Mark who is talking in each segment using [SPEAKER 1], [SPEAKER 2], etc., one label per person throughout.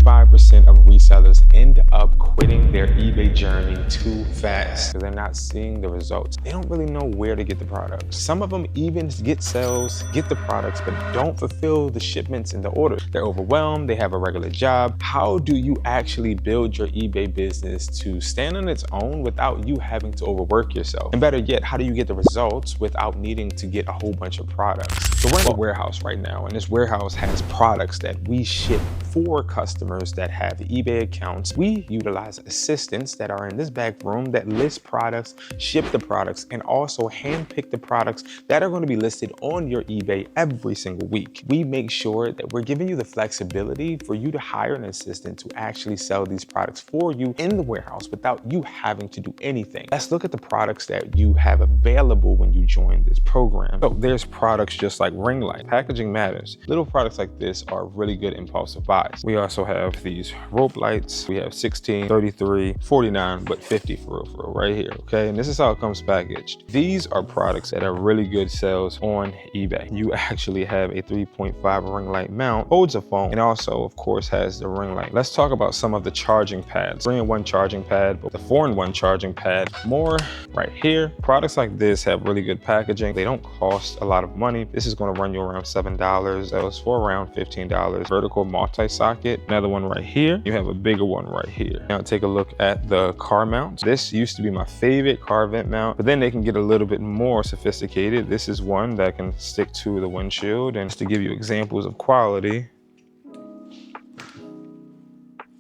[SPEAKER 1] 85% of resellers end up quitting their eBay journey too fast because they're not seeing the results. They don't really know where to get the products. Some of them even get sales, get the products, but don't fulfill the shipments and the orders. They're overwhelmed, they have a regular job. How do you actually build your eBay business to stand on its own without you having to overwork yourself? And better yet, how do you get the results without needing to get a whole bunch of products? So we're in a warehouse right now, and this warehouse has products that we ship for customers that have eBay accounts. We utilize assistants that are in this back room that list products, ship the products, and also handpick the products that are going to be listed on your eBay every single week. We make sure that we're giving you the flexibility for you to hire an assistant to actually sell these products for you in the warehouse without you having to do anything. Let's look at the products that you have available when you join this program. So there's products just like ring light. Packaging matters. Little products like this are really good impulsive buys. We also have these rope lights. We have 16, 33, 49, but 50 for real, right here, okay? And this is how it comes packaged. These are products that are really good sales on eBay. You actually have a 3.5 ring light mount, holds a phone, and also, of course, has the ring light. Let's talk about some of the charging pads. 3-in-1 charging pad, but the 4-in-1 charging pad, more right here. Products like this have really good packaging. They don't cost a lot of money. This is going to run you around $7. That was for around $15. Vertical multi-socket, another one right here. You have a bigger one right here. Now take a look at the car mounts. This used to be my favorite car vent mount, but then they can get a little bit more sophisticated. This is one that can stick to the windshield, and just to give you examples of quality.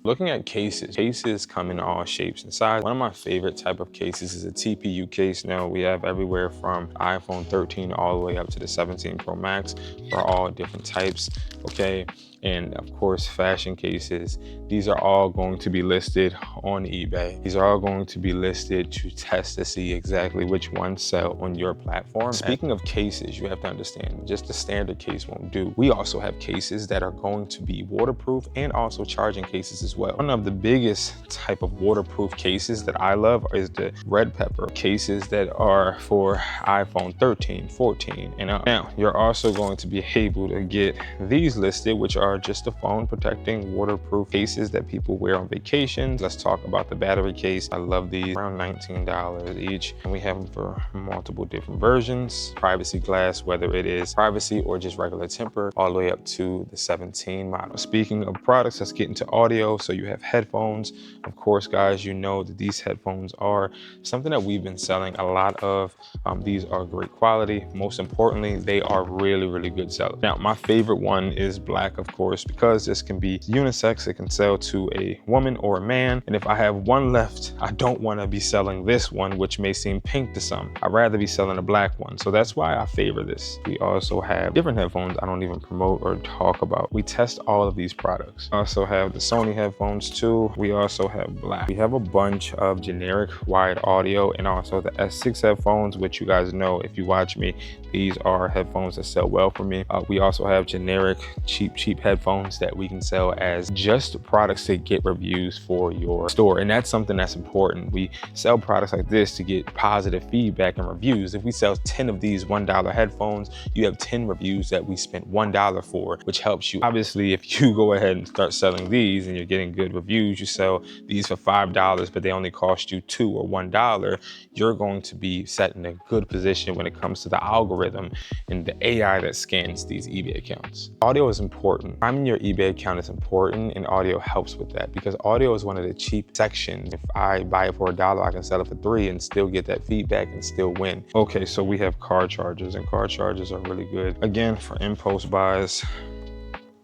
[SPEAKER 1] Looking at cases, cases come in all shapes and sizes. One of my favorite type of cases is a TPU case. Now we have everywhere from iPhone 13 all the way up to the 17 Pro Max for all different types, okay? And of course, fashion cases. These are all going to be listed on eBay. These are all going to be listed to test to see exactly which ones sell on your platform. Speaking of cases, you have to understand, just the standard case won't do. We also have cases that are going to be waterproof and also charging cases as well. One of the biggest type of waterproof cases that I love is the red pepper cases that are for iPhone 13, 14, and up. Now, you're also going to be able to get these listed, which are just the phone protecting waterproof cases that people wear on vacations. Let's talk about the battery case. I love these, around $19 each, and we have them for multiple different versions. Privacy glass, whether it is privacy or just regular temper, all the way up to the 17 model. Speaking of products, let's get into audio. So you have headphones. Of course, guys, you know that these headphones are something that we've been selling a lot of. These are great quality. Most importantly, they are really, really good sellers. Now, my favorite one is black, of course, because this can be unisex. It can sell to a woman or a man. And if I have one left, I don't want to be selling this one, which may seem pink to some. I'd rather be selling a black one. So that's why I favor this. We also have different headphones I don't even promote or talk about. We test all of these products. We also have the Sony headphones too. We also have black. We have a bunch of generic wired audio and also the S6 headphones, which you guys know if you watch me, these are headphones that sell well for me. We also have generic cheap headphones that we can sell as just products to get reviews for your store. And that's something that's important. We sell products like this to get positive feedback and reviews. If we sell 10 of these $1 headphones, you have 10 reviews that we spent $1 for, which helps you. Obviously, if you go ahead and start selling these and you're getting good reviews, you sell these for $5, but they only cost you $2 or $1, you're going to be set in a good position when it comes to the algorithm and the AI that scans these eBay accounts. Audio is important. Priming your eBay account is important, and audio helps with that because audio is one of the cheap sections. If I buy it for $1, I can sell it for $3 and still get that feedback and still win. Okay, so we have car chargers, and car chargers are really good. Again, for impulse buys,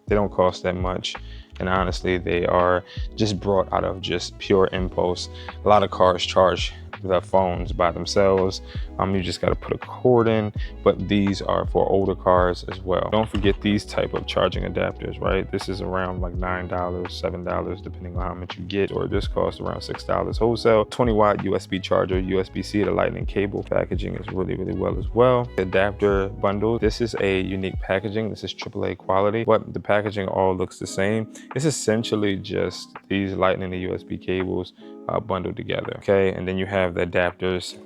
[SPEAKER 1] they don't cost that much. And honestly, they are just brought out of just pure impulse. A lot of cars charge the phones by themselves. You just got to put a cord in, but these are for older cars as well. Don't forget these type of charging adapters, right? This is around like $9, $7, depending on how much you get, or this costs around $6 wholesale. 20-watt USB charger, USB-C to lightning cable. Packaging is really, really well as well. Adapter bundle. This is a unique packaging. This is AAA quality, but the packaging all looks the same. It's essentially just these lightning and USB cables bundled together, okay? And then you have the adapters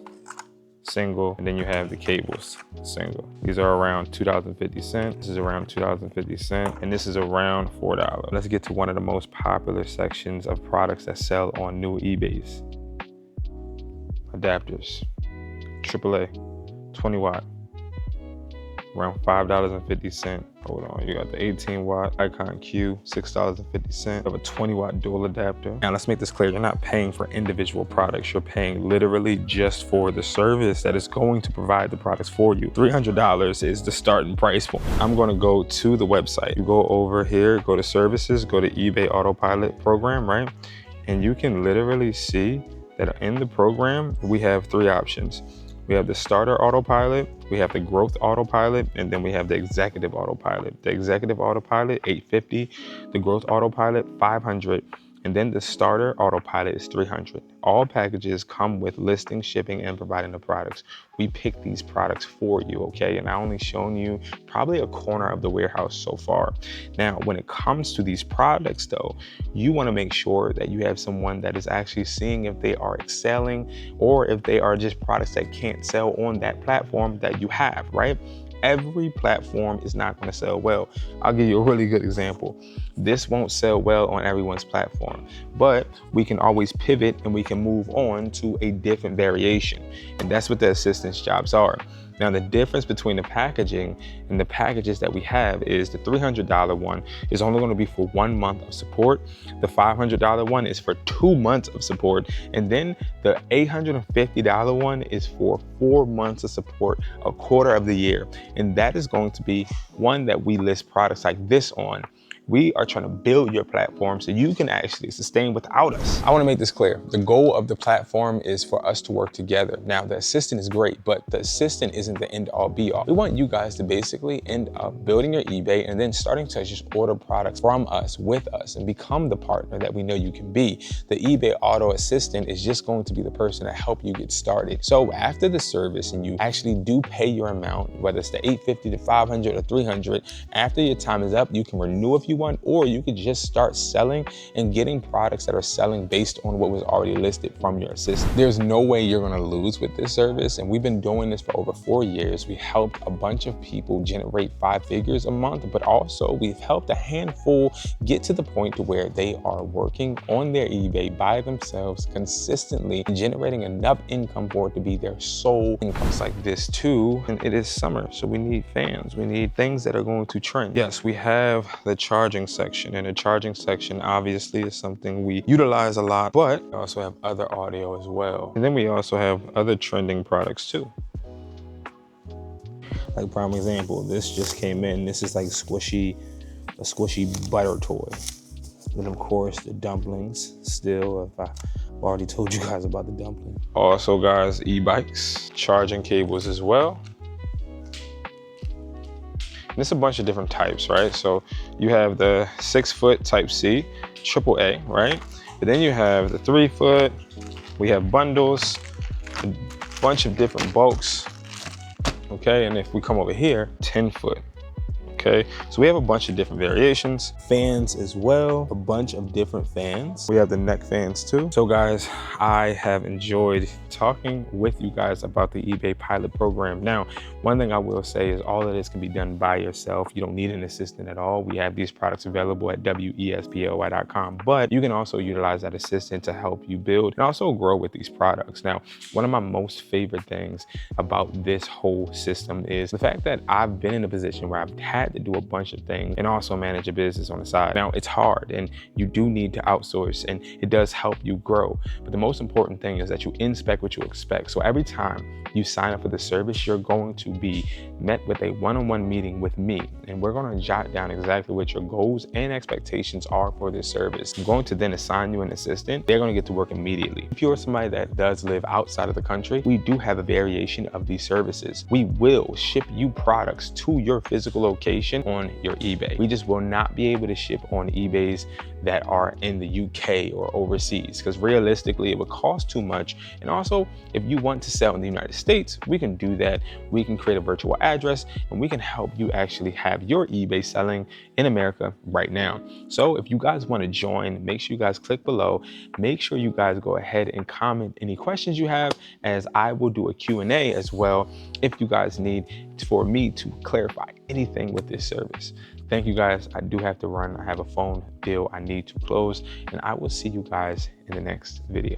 [SPEAKER 1] single, and then you have the cables, single. These are around $2.50. This is around $2.50, and this is around $4. Let's get to one of the most popular sections of products that sell on new eBays. Adapters, AAA, 20 watt, around $5.50. Hold on, you got the 18 watt Icon Q, $6.50. You have a 20 watt dual adapter. Now let's make this clear, you're not paying for individual products. You're paying literally just for the service that is going to provide the products for you. $300 is the starting price point. I'm gonna go to the website. You go over here, go to services, go to eBay Autopilot Program, right? And you can literally see that in the program, we have 3 options. We have the starter autopilot, we have the growth autopilot, and then we have the executive autopilot. The executive autopilot, $850, the growth autopilot, $500, and then the starter autopilot is $300. All packages come with listing, shipping, and providing the products. We pick these products for you, okay? And I only shown you probably a corner of the warehouse so far. Now, when it comes to these products though, you wanna make sure that you have someone that is actually seeing if they are excelling or if they are just products that can't sell on that platform that you have, right? Every platform is not going to sell well. I'll give you a really good example. This won't sell well on everyone's platform, but we can always pivot and we can move on to a different variation. And that's what the assistance jobs are. Now, the difference between the packaging and the packages that we have is the $300 one is only going to be for 1 month of support. The $500 one is for 2 months of support. And then the $850 one is for 4 months of support, a quarter of the year. And that is going to be one that we list products like this on. We are trying to build your platform so you can actually sustain without us. I want to make this clear. The goal of the platform is for us to work together. Now, the assistant is great, but the assistant isn't the end all be all. We want you guys to basically end up building your eBay and then starting to just order products from us, with us, and become the partner that we know you can be. The eBay auto assistant is just going to be the person to help you get started. So after the service and you actually do pay your amount, whether it's the $850 to $500 or $300, after your time is up, you can renew if you want, or you could just start selling and getting products that are selling based on what was already listed from your assistant. There's no way you're gonna lose with this service, and we've been doing this for over 4 years. We helped a bunch of people generate 5 figures a month, but also we've helped a handful get to the point to where they are working on their eBay by themselves consistently, generating enough income for it to be their sole income. It's like this too, and it is summer, so we need fans. We need things that are going to trend. Yes, we have the charging section, and the charging section obviously is something we utilize a lot, but we also have other audio as well. And then we also have other trending products too. Like prime example, this just came in. This is like a squishy butter toy. And of course the dumplings still, if I've already told you guys about the dumpling. Also guys, e-bikes, charging cables as well. And it's a bunch of different types, right? So you have the 6-foot type C, AAA, right? But then you have the 3-foot, we have bundles, a bunch of different bulks, okay? And if we come over here, 10-foot. Okay, so we have a bunch of different variations. Fans as well, a bunch of different fans. We have the neck fans too. So guys, I have enjoyed talking with you guys about the eBay pilot program. Now, one thing I will say is all of this can be done by yourself. You don't need an assistant at all. We have these products available at wespoy.com, but you can also utilize that assistant to help you build and also grow with these products. Now, one of my most favorite things about this whole system is the fact that I've been in a position where I've had to do a bunch of things and also manage a business on the side. Now, it's hard and you do need to outsource, and it does help you grow. But the most important thing is that you inspect what you expect. So every time you sign up for the service, you're going to be met with a one-on-one meeting with me, and we're going to jot down exactly what your goals and expectations are for this service. I'm going to then assign you an assistant. They're going to get to work immediately. If you're somebody that does live outside of the country, we do have a variation of these services. We will ship you products to your physical location information on your eBay. We just will not be able to ship on eBays that are in the UK or overseas, because realistically it would cost too much. And also, if you want to sell in the United States, we can do that. We can create a virtual address and we can help you actually have your eBay selling in America right now. So if you guys want to join, make sure you guys click below. Make sure you guys go ahead and comment any questions you have, as I will do a Q&A as well if you guys need for me to clarify anything with this service. Thank you guys. I do have to run. I have a phone deal I need to close, and I will see you guys in the next video.